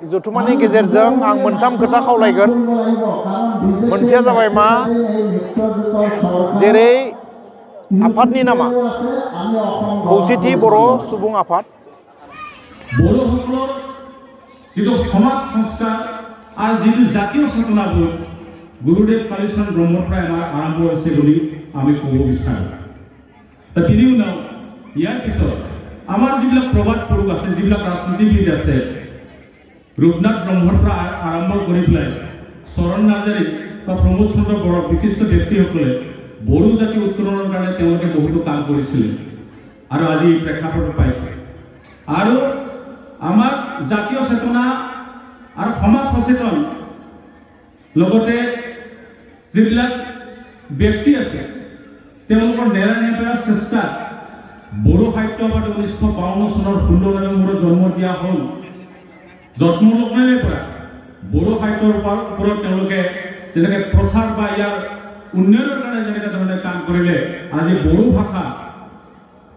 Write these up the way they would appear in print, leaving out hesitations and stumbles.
जथुमानि गेजेरजों आं मोनथाम खोथा खावलायगोन मोनसेया जाबाय मा जेरै आफादनि नामा खौसेथि बर' सुबुं आफाद बर'फोरखौ जितु समाज संस्कार और जितु জাতীয় চেতনাবোৰ गुरुदेव कालीचरण ब्रह्मफ्राय आरम्भ হৈছে বুলি আমি ক'ব বিচাৰো তা তিনি উনাও ইয়াৰ পিছত আমাৰ যিবিলাক প্ৰবাদ পুৰুষ আছে যিবিলাক ৰাজনীতিবিদ আছে रूपनाथ ब्रह्मफ्रा आरम्भ কৰি পেলাই শৰণ নাৰ্জাৰী বা প্ৰমোদ চন্দ্ৰ বড়ো বিশিষ্ট ব্যক্তিসকলে বড়ো জাতি উত্তৰণৰ কাৰণে তেওঁলোকে বহুতো কাম কৰিছিল আৰু আজি প্ৰেক্ষাপট পাইছে আৰু আমাৰ জাতীয় চেতনা আৰু সমাজ সচেতন লগতে যিবিলাক ব্যক্তি আছে তেওঁলোকৰ নেৰানেপেৰা চেষ্টা বড়ো সাহিত্যবাদ 1952 চনৰ 16 নৱেম্বৰত জন্ম দিয়া হ'ল জন্মলগ্নৰে পৰা বড়ো সাহিত্যৰ ওপৰত তেওঁলোকে যেনেকৈ প্ৰচাৰ বা ইয়াৰ উন্নয়নৰ কাৰণে যেনেকৈ ধৰণে কাম কৰিলে আজি বড়ো ভাষা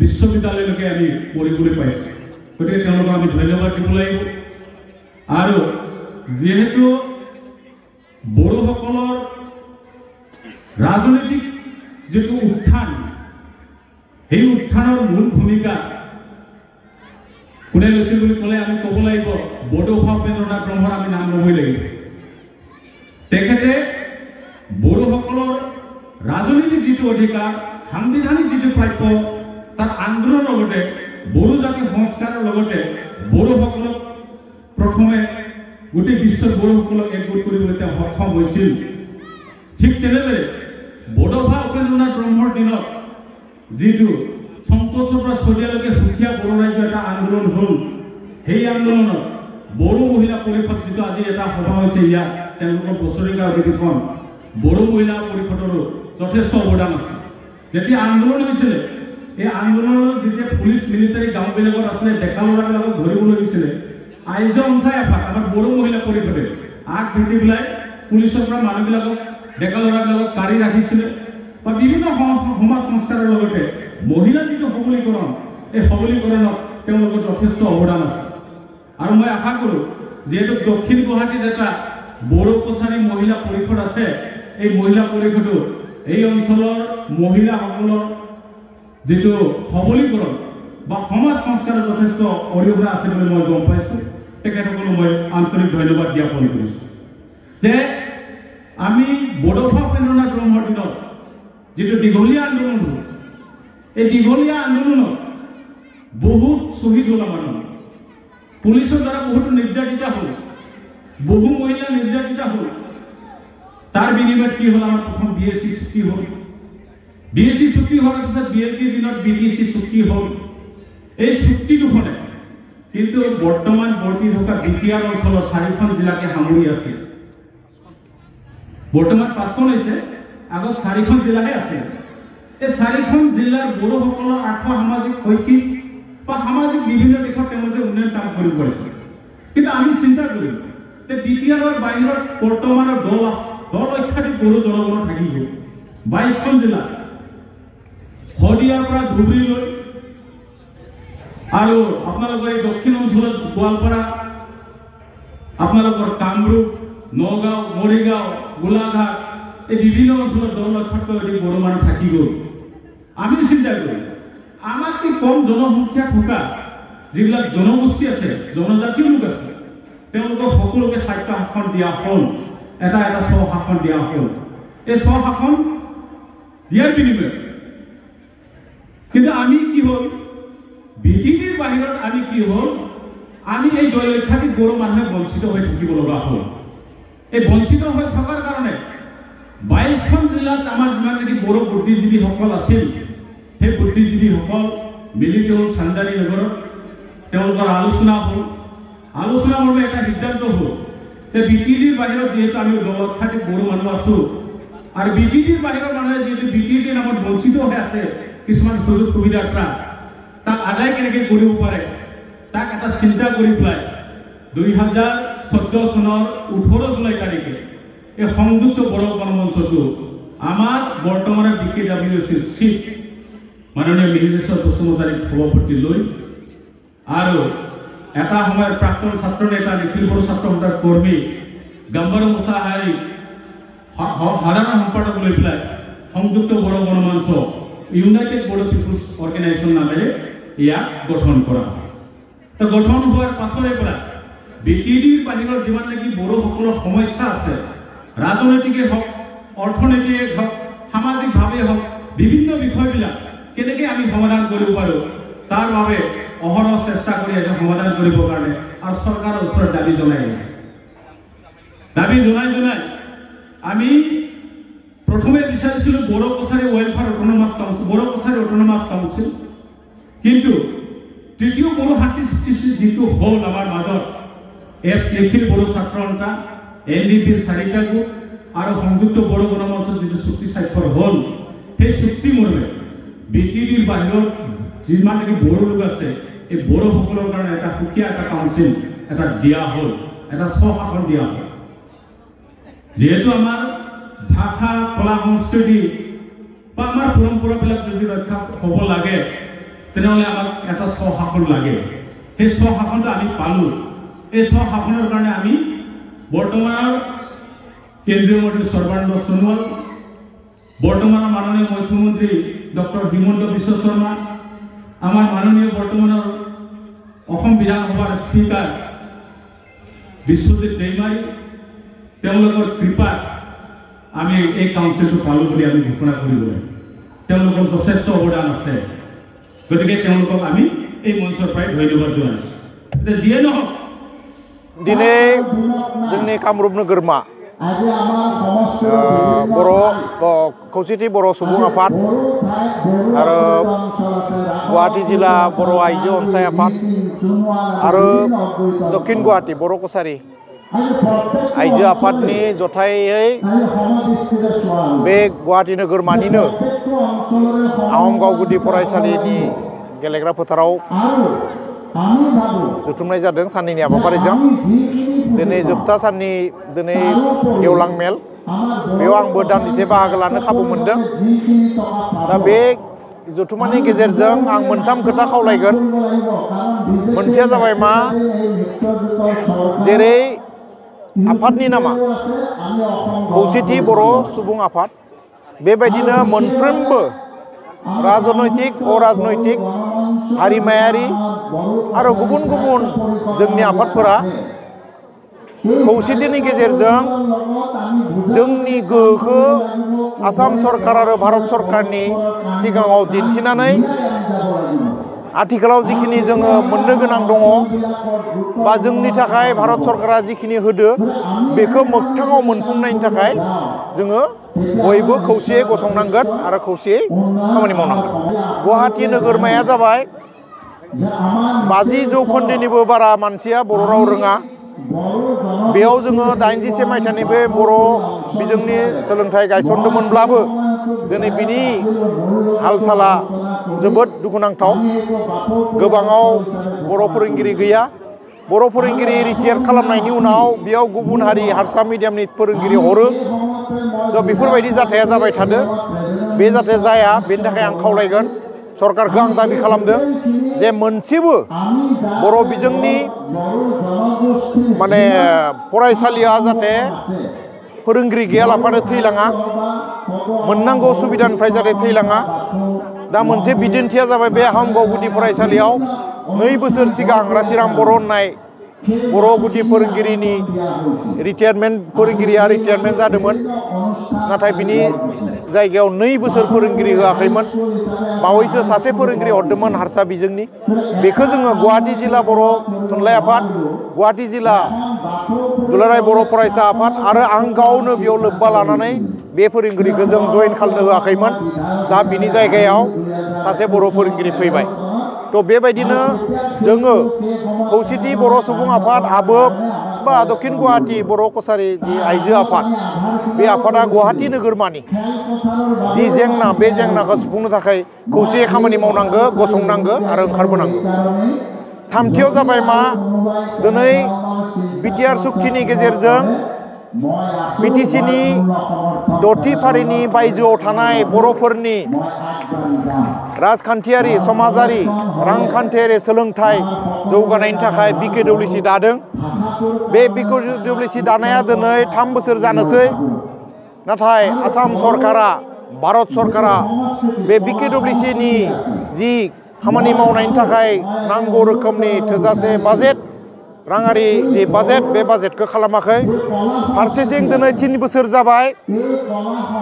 বিশ্ববিদ্যালয়লৈকে আমি পঢ়িবলৈ পাইছোঁ গতিকে তেওঁলোকক আমি ধন্যবাদ দিব লাগিব আৰু যেহেতু বড়োসকলৰ ৰাজনৈতিক যিটো উত্থান সেই উত্থানৰ মূল ভূমিকা কোনে লৈছিল বুলি ক'লে আমি ক'ব লাগিব বড়ো উপেন্দ্ৰনাথ ব্ৰহ্মৰ আমি নাম ল'বই লাগিব তেখেতে বড়োসকলৰ ৰাজনৈতিক যিটো অধিকাৰ সাংবিধানিক যিটো প্ৰাপ্য তাৰ আন্দোলনৰ লগতে বড়ো জাতি সংস্কাৰৰ লগতে বড়োসকলক প্ৰথমে গোটেই বিশ্বৰ বড়োসকলক একগোট কৰিবলৈ তেওঁ সক্ষম হৈছিল ঠিক তেনেদৰে বড়োভা উপেন্দ্ৰনাথ ব্ৰহ্মৰ দিনত যিটো সংকোচৰ পৰা চলিয়ালৈকে সুকীয়া বড়ো ৰাজ্য এটা আন্দোলন হ'ল সেই আন্দোলনত বড়ো মহিলা পৰিষদ যিটো আজি এটা সভা হৈছে ইয়াত তেওঁলোকৰ বছৰেকীয়া অধিৱেশন বড়ো মহিলা পৰিষদৰো যথেষ্ট অৱদান আছে যেতিয়া আন্দোলন হৈছিলে এই আন্দোলনত যেতিয়া পুলিচ মিলিটাৰী গাঁওবিলাকত আছিলে ডেকা ল'ৰাবিলাকক ধৰিবলৈ গৈছিলে আইজ অঞ্চাই এফাক আমাৰ বড়ো মহিলা পৰিষদে আগ ভেটি পেলাই পুলিচৰ পৰা মানুহবিলাকক ডেকা ল'ৰাবিলাকক কাঢ়ি ৰাখিছিলে বা বিভিন্ন সমাজ সংস্কাৰৰ লগতে মহিলা যিটো সবলীকৰণ এই সবলীকৰণত তেওঁলোকৰ যথেষ্ট অৱদান আছে আৰু মই আশা কৰোঁ যিহেতু দক্ষিণ গুৱাহাটীত এটা বড়ো কছাৰী মহিলা পৰিষদ আছে এই মহিলা পৰিষদো এই অঞ্চলৰ মহিলাসকলৰ যিটো সবলীকৰণ বা সমাজ সংস্কাৰৰ যথেষ্ট অৰিহণা আছে বুলি মই গম পাইছোঁ তেখেতসকলক মই আন্তৰিক ধন্যবাদ জ্ঞাপন কৰিছোঁ যে আমি বড়োভা উপেন্দ্ৰনাথ ব্ৰহ্মৰ দিনত যিটো দীঘলীয়া আন্দোলন হ'ল এই দীঘলীয়া আন্দোলনত বহুত শ্বহীদ হ'ল আমাৰ পুলিচৰ দ্বাৰা বহুত নিৰ্যাতিত হ'ল বহু মহিলা নিৰ্যাতিত হ'ল তাৰ বিনিময়ত কি হ'ল আমাৰ প্ৰথম BSc চুক্তি হ'ল BSc চুক্তি হোৱাৰ পিছত BLPৰ দিনত BTC চুক্তি হ'ল এই চুক্তি দুখনে কিন্তু বৰ্তমান বৰ্তি থকা বিটিআৰ অঞ্চলৰ 4খন জিলাকে সামৰি আছে বৰ্তমান 5খন হৈছে আগত 4খন জিলাহে আছে এই 4খন জিলাৰ বড়োসকলৰ আৰ্থ-সামাজিক শৈক্ষিক বা সামাজিক বিভিন্ন দিশত তেওঁলোকে উন্নয়ন কাম কৰিব পাৰিছে কিন্তু আমি চিন্তা কৰিম যে বিটিআৰৰ বাহিৰত বৰ্তমানৰ 10 লক্ষাধিক বড়ো জনগণ থাকিব 22খন জিলা শদিয়াৰ পৰা ধুবুৰীলৈ আৰু আপোনালোকৰ এই দক্ষিণ অঞ্চলত গোৱালপাৰা আপোনালোকৰ কামৰূপ নগাঁও মৰিগাঁও গোলাঘাট এই বিভিন্ন অঞ্চলত 10 লক্ষতকৈ অধিক বড়ো মানুহ থাকি গ'ল আমি চিন্তা কৰিম আমাতকৈ কম জনসংখ্যা থকা যিবিলাক জনগোষ্ঠী আছে জনজাতীয় লোক আছে তেওঁলোকক সকলোকে স্বায়ত্ব শাসন দিয়া হ'ল এটা স্বশাসন দিয়া হ'ল এই স্বশাসন দিয়াৰ বিনিময়ত কিন্তু আমি কি হ'ল বিটিটিৰ বাহিৰত আমি কি হ'ল আমি এই 10 লক্ষাধিক বড়ো মানুহে বঞ্চিত হৈ থাকিব লগা হ'ল এই বঞ্চিত হৈ থকাৰ কাৰণে 22খন জিলাত আমাৰ যিমান নেকি বড়ো বুদ্ধিজীৱীসকল আছিল সেই বুদ্ধিজীৱীসকল মিলি তেওঁ চান্দাৰী নগৰত তেওঁলোকৰ আলোচনা হ'ল আলোচনা মৰ্মে এটা সিদ্ধান্ত হ'ল যে বিটিটিৰ বাহিৰত যিহেতু আমি 10 লক্ষাধিক বড়ো মানুহ আছোঁ আৰু বিটিটিৰ বাহিৰৰ মানুহে যিহেতু বিটিটিৰ নামত বঞ্চিত হৈ আছে কিছুমান সুযোগ সুবিধাৰ পৰা তাক আদায় কেনেকৈ কৰিব পাৰে তাক এটা চিন্তা কৰি পেলাই 2014 চনৰ 18 জুলাই তাৰিখে এই সংযুক্ত বড়ো গণমঞ্চটো আমাৰ বৰ্তমানৰ BKWC মাননীয় মিহিৰেশ্বৰ বসুমতাৰীক সভাপতি লৈ আৰু এটা সময়ৰ প্ৰাক্তন ছাত্ৰ নেতা নিখিল বড়ো ছাত্ৰ সন্থাৰ কৰ্মী গাম্বাৰু মুছাহাৰী সাধাৰণ সম্পাদক লৈ পেলাই সংযুক্ত বড়ো গণমঞ্চ ইউনাইটেড বড়ো পিপুলছ অৰ্গেনাইজেশ্যন নামেৰে ইয়াক গঠন কৰা হয়। তো গঠন হোৱাৰ পাছৰে পৰা বিটিডিৰ বাহিৰৰ যিমান নেকি বড়োসকলৰ সমস্যা আছে, ৰাজনৈতিকে হওক, অৰ্থনীতিয়ে হওক, সামাজিকভাৱে হওক, বিভিন্ন বিষয়বিলাক কেনেকৈ আমি সমাধান কৰিব পাৰোঁ তাৰ বাবে অহৰহ চেষ্টা কৰি আছে সমাধান কৰিবৰ কাৰণে, আৰু চৰকাৰৰ ওচৰত দাবী জনাই আমি প্ৰথমে বিচাৰিছিলোঁ বড়ো কছাৰী ৱেলফেয়াৰ অট'নমাছ কাউন্সিল, বড়ো কছাৰী অট'নমাছ কাউন্সিল, কিন্তু তৃতীয় বড়ো শান্তি চুক্তি যিটো হ'ল আমাৰ মাজত নিখিল বড়ো ছাত্ৰ সন্থা, NDPৰ 4টা গোট আৰু সংযুক্ত বড়ো গণমঞ্চৰ যিটো চুক্তি স্বাক্ষৰ হ'ল, সেই চুক্তি মৰ্মে বিটিডিৰ বাহিৰত যিমান নেকি বড়ো লোক আছে এই বড়োসকলৰ কাৰণে এটা সুকীয়া এটা কাউন্সিল এটা দিয়া হ'ল, এটা স্বশাসন দিয়া হ'ল। যিহেতু আমাৰ ভাষা, কলা, সংস্কৃতি বা আমাৰ পৰম্পৰাবিলাক যদি ৰক্ষা হ'ব লাগে তেনেহ'লে আমাক এটা স্বশাসন লাগে। সেই স্বশাসনটো আমি পালোঁ। এই স্বশাসনৰ কাৰণে আমি বৰ্তমানৰ কেন্দ্ৰীয় মন্ত্ৰী সৰ্বানন্দ সোণোৱাল, বৰ্তমানৰ মাননীয় মুখ্যমন্ত্ৰী ডক্টৰ হিমন্ত বিশ্ব শৰ্মা, আমাৰ মাননীয় বৰ্তমানৰ অসম বিধানসভাৰ স্পীকাৰ বিশ্বজিৎ দৈমাৰী, তেওঁলোকৰ কৃপাত আমি এই কাউন্সিলটো পালোঁ বুলি আমি ঘোষণা কৰিব লাগে। তেওঁলোকৰ যথেষ্ট অৱদান আছে, গতিকে তেওঁলোকক আমি এই মঞ্চৰ পৰাই ধন্যবাদ জনাইছোঁ। এতিয়া যিয়ে নহওক दिनै जोंनि कामरुप नोगोरमा बर' खौसेथि बर' सुबुं आफाद आरो गुवाहाटी जिल्ला बर' आइजो अनसाय आफाद आरो दक्षिण गुवाहाटी बर' कछारी आइजो आफादनि जथायै बे गुवाहाटी नोगोरमानिनो आहमगाव गुदि फरायसालिनि गेलेग्रा फोथाराव जुथुमनाय जादों साननैनि हाबाफारिजों। दिनै जोबथा साननि दिनै गेवलां मेल, बेयाव आंबो दान्दिसे बाहागो लानो खाबु मोनदों। दा बे जथुमानि गेजेरजों आं मोनथाम खोथा खावलायगोन। मोनसेया जाबाय मा, जेरै आफादनि नामा खौसेथि बर' सुबुं आफाद, बेबायदिनो मोनफ्रोमबो राजनैतिक अराजनैतिक हारिमायारि आरो गुबुन गुबुन जोंनि आफादफोरा खौसेथिनि गेजेरजों जोंनि गोहोखौ आसाम सरकार आरो भारत सरकारनि सिगाङाव दिन्थिनानै आथिखालाव जिखिनि जोङो मोननो गोनां दङ बा जोंनि थाखाय भारत सरकारा जिखिनि होदो बेखौ मोगथाङाव मोनफुंनायनि थाखाय जोङो बयबो खौसेयै गसंनांगोन आरो खौसेयै खामानि मावनांगोन। गुवाहाटी नोगोरमाया जाबाय 50 जौखोन्दोनिबो बारा मानसिया बर' राव रोङा। बेयाव जोङो 81 मायथाइनिफ्राय बर' बिजोंनि सोलोंथाइ गायसनदोंमोनब्लाबो दिनै बिनि हाल साला जोबोद दुखुनांथाव। गोबाङाव बर' फोरोंगिरि गैया। बर' फोरोंगिरि रिटायार खालामनायनि उनाव बेयाव गुबुन हारि हारसा मिडियामनि फोरोंगिरि हरो। दा बेफोरबायदि जाथाया जाबाय थादो। बे जाहाथे जाया बेनि थाखाय आं खावलायगोन सरकारखौ आं दाबि खालामदों जे मोनसेबो बर' बिजोंनि माने फरायसालिया जाहाथे फोरोंगिरि गैयालाफानो थैलाङा, मोननांगौ सुबिदानिफ्राय जाहाथे थैलाङा। दा मोनसे बिदिन्थिया जाबाय बे आहमगाव गुदि फरायसालियाव 2 बोसोर सिगां रातिराम बर' होननाय बर' गुदि फोरोंगिरिनि रिटायारमेन्ट फोरोंगिरिया रिटायारमेन्ट जादोंमोन, नाथाय बिनि जायगायाव 2 बोसोर फोरोंगिरि होआखैमोन। बावैसो सासे फोरोंगिरि हरदोंमोन हारसा बिजोंनि। बेखौ जोङो गुवाहाटी जिल्ला बर' थुनलाइ आफाद, गुवाहाटी जिल्ला दुलाराय बर' फरायसा आफाद आरो आं गावनो बेयाव लोब्बा लानानै बे फोरोंगिरिखौ जों जइन खालामनो होआखैमोन। दा बिनि जायगायाव सासे बर' फोरोंगिरि फैबाय। तो बेबायदिनो जोङो खौसेथि बर' सुबुं आफाद आबोब बा दक्षिण गुवाहाटी बर' कछारी जि आइजो आफाद, बे आफादा गुवाहाटी नोगोरमानि जि जेंना बे जेंनाखौ सुफुंनो थाखाय खौसेयै खामानि मावनांगौ, गसंनांगौ आरो ओंखारबोनांगौ। थामथियाव जाबाय मा, दिनै बिटिआर सुक्तिनि गेजेरजों बिटिसिनि 6थि फारिनि बायजोआव थानाय बर'फोरनि राजखान्थियारि समाजारि रांखान्थियारि सोलोंथाइ जौगानायनि थाखाय BKWC दादों बे BKWC दानाया दिनै 3 बोसोर जानोसै नाथाय आसाम सरकारा भारत सरकारा बे BKWCनि जि खामानि मावनायनि थाखाय नांगौ रोखोमनि थोजासे बाजेट राङारि जि बाजेट बे बाजेटखौ खालामाखै फारसेथिं दिनै 3 बोसोर जाबाय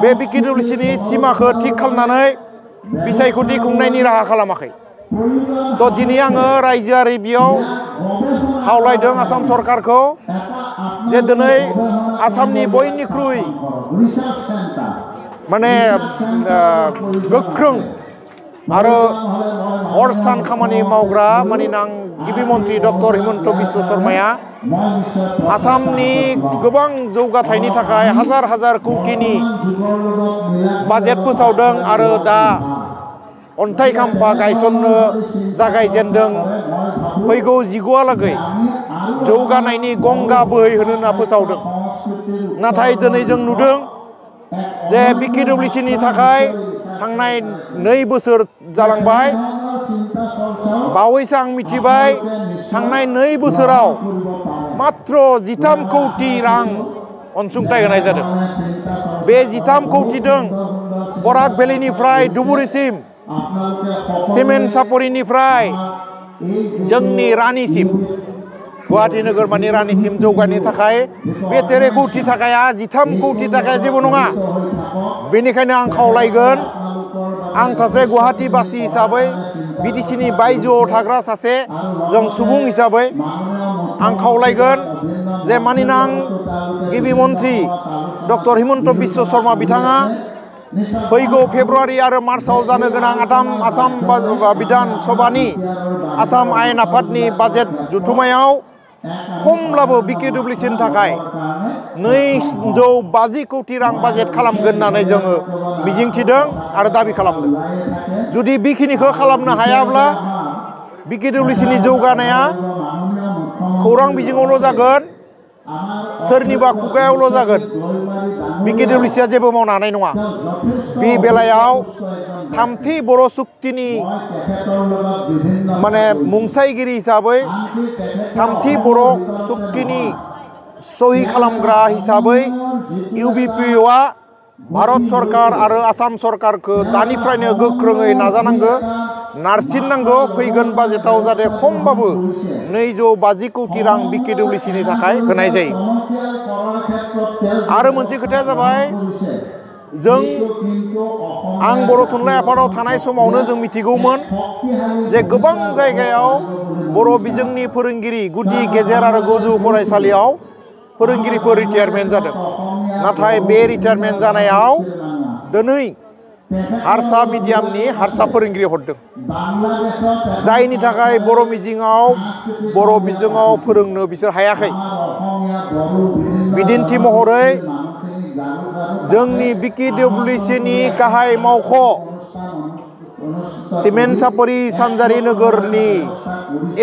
बे BKWCनि सिमाखौ थिग खालामनानै बिसायख'थि खुंनायनि राहा खालामाखै थ' दिनै आङो रायजोआरि बेयाव खावलायदों आसाम सरकारखौ जे दिनै आसामनि बयनिख्रुइ माने गोख्रों आरो हर सान खामानि मावग्रा मानिनां गिबि मन्थ्रि डक्टर हिमन्त बिश्व शर्माया आसामनि गोबां जौगाथायनि थाखाय हाजार हाजार कौटिनि बाजेट फोसावदों आरो दा अन्थाइ खाम्फा गायसननो जागायजेनदों फैगौ 19हालागै जौगानायनि गंगा बोहैहोनो होनना फोसावदों नाथाय दिनै जों नुदों जे BKWCनि थाखाय थांनाय 2 बोसोर जालांबाय बावैसो आं मिथिबाय थांनाय 2 बोसोराव मात्र 13 कौटि रां अनसुंथाइ होनाय जादों बे 13 कौटिजों बराक भेलिनिफ्राय धुबुरीसिम सिमेन्ट सापरिनिफ्राय जोंनि रानिसिम गुवाहाटी नोगोरमानि रानिसिम जौगानो थाखाय बे 13 कौटि थाखाया 13 कौटि थाखाया जेबो नङा बेनिखायनो आं खावलायगोन आं सासे गुवाहाटी बासि हिसाबै बिटिसिनि बायजोआव थाग्रा सासे जों सुबुं हिसाबै आं खावलायगोन जे मानिनां गिबि मन्थ्रि डक्टर हिमन्त बिश्व शर्मा बिथाङा फैगौ फेब्रुवारि आरो मार्चआव जानो गोनां आसाम बिधान सभानि आसाम आयेन आफादनि बाजेट जुथुमायाव खमब्लाबो BKWCनि थाखाय 250 कौटि रां बाजेट खालामगोन होननानै जोङो मिजिंथिदों आरो दाबि खालामदों जुदि बेखिनिखौ खालामनो हायाब्ला BKWCनि जौगानाया खौरां बिजोङावल' जागोन सोरनिबा खुगायावल' जागोन BKWCआ जेबो मावनो हानाय नङा बे बेलायाव 3थि बर' सुक्तिनि माने मुंसाइगिरि हिसाबै 3थि बर' सुक्तिनि सहि खालामग्रा हिसाबै UBPA भारत सरकार आरो आसाम सरकारखौ दानिफ्रायनो गोख्रोङै नाजानांगौ नारसिननांगौ फैगोन बाजेटाव जाहाथे खमबाबो 250 कौटि रां BKWCनि थाखाय होनाय जायो आरो मोनसे खोथाया जाबाय जों आं बर' थुनलाइ आफादाव थानाय समावनो जों मिथिगौमोन जे गोबां जायगायाव बर' बिजोंनि फोरोंगिरि गुदि गेजेर आरो गोजौ फरायसालियाव फोरोंगिरिफोर रिटायारमेन्ट जादों नाथाय बे रिटायारमेन्ट जानायाव दिनै हारसा मिडियामनि हारसा फोरोंगिरि हरदों जायनि थाखाय बर' बिजोङाव फोरोंनो बिसोर हायाखै बिदिन्थि महरै जोंनि BKWCनि गाहाय मावख' सिमेन्ट सापरि सानजारि नोगोरनि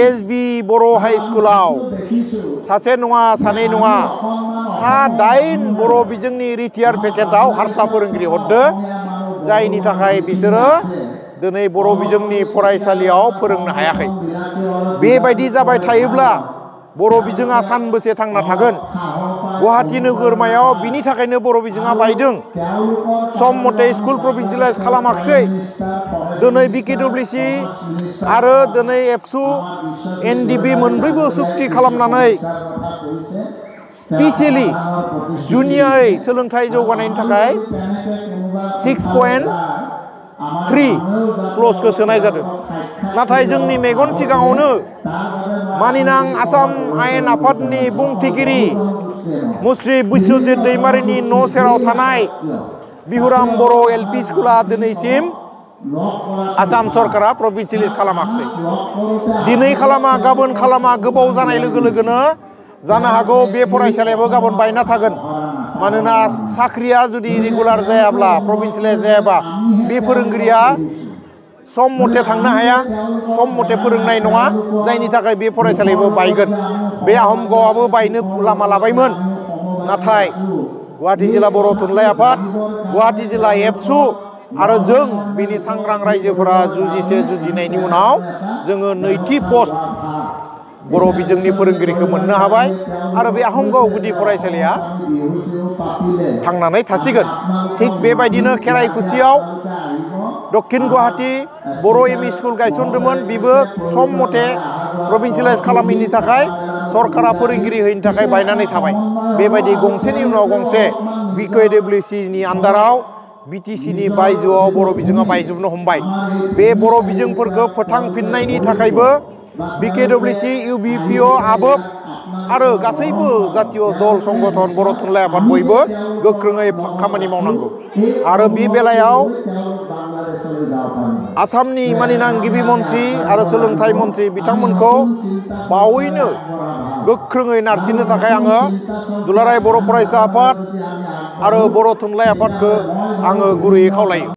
SB बर' हाइ स्कुलाव सासे नङा सानै नङा 8 बर' बिजोंनि रिटायार पेकेटाव हारसा फोरोंगिरि हरदों जायनि थाखाय बिसोरो दिनै बर' बिजोंनि फरायसालियाव फोरोंनो हायाखै बेबायदि जाबाय थायोब्ला बर' बिजोङा सानबेसे थांना थागोन गुवाहाटी नोगोरमायाव बिनि थाखायनो बर' बिजोङा बायदों सम मथे स्कुल प्रभिन्सियेलाइज खालामाखिसै दिनै BKWC आरो दिनै एबसु NDB मोनब्रैबो सुक्ति खालामनानै स्पेसियेलि जुनियायै सोलोंथाइ जौगानायनि थाखाय 6.3 क्लजखौ सोनाय जादों नाथाय जोंनि मेगन सिगाङावनो मानिनां आसाम आयेन आफादनि बुंथिगिरि मुस्रि बिश्वजित दैमारिनि न' सेराव थानाय बिहुराम बर' LP स्कुला दिनैसिम आसाम सरकारा प्रभिन्सियेलाइज खालामाखिसै दिनै खालामा गाबोन खालामा गोबाव जानाय लोगो लोगोनो जानो हागौ बे फरायसालियाबो गाबोन बायना थागोन मानोना साख्रिया जुदि रेगुलार जायाब्ला प्रभिन्सियेलाइज जायाबा बे फोरोंगिरिया सम मथे थांनो हाया सम मथे फोरोंनाय नङा जायनि थाखाय बे फरायसालियाबो बायगोन बे आहमगावआबो बायनो लामा लाबायमोन नाथाय गुवाहाटी जिल्ला बर' थुनलाइ आफाद गुवाहाटी जिल्ला एबसु आरो जों बिनि सांग्रां रायजोफोरा जुजिनायनि उनाव जोङो नैथि पस्ट बर' बिजोंनि फोरोंगिरिखौ मोननो हाबाय आरो बे आहमगाव गुदि फरायसालिया थांनानै थासिगोन। थिग बेबायदिनो खेराइकुसियाव दक्षिण गुवाहाटी बर' एम इ स्कुल गायसनदोंमोन। बेबो सम मथे प्रभिन्सियेलाइज खालामैनि थाखाय सरकारा फोरोंगिरि होयैनि थाखाय बायनानै थाबाय। बेबायदि गंसेनि उनाव गंसे BKWC नि आन्दाराव BTC नि बायजोआव बर' बिजोङा बायजोबनो हमबाय। बे बर' बिजोंफोरखौ फोथांफिननायनि थाखायबो BKWC UBPO आबोब आरो गासैबो जातीय दल संगठन बर' थुनलाइ आफाद बयबो गोख्रोङै खामानि मावनांगौ। आरो बे बेलायाव आसामनि मानिनां गिबि मन्त्रि आरो सोलोंथाइ मन्त्रि बिथांमोनखौ बावैनो गोख्रोङै नारसिननो थाखाय आङो दुलाराय बर' फरायसा आफाद आरो बर' थुनलाइ आफादखौ आङो गुरैयै खावलायो।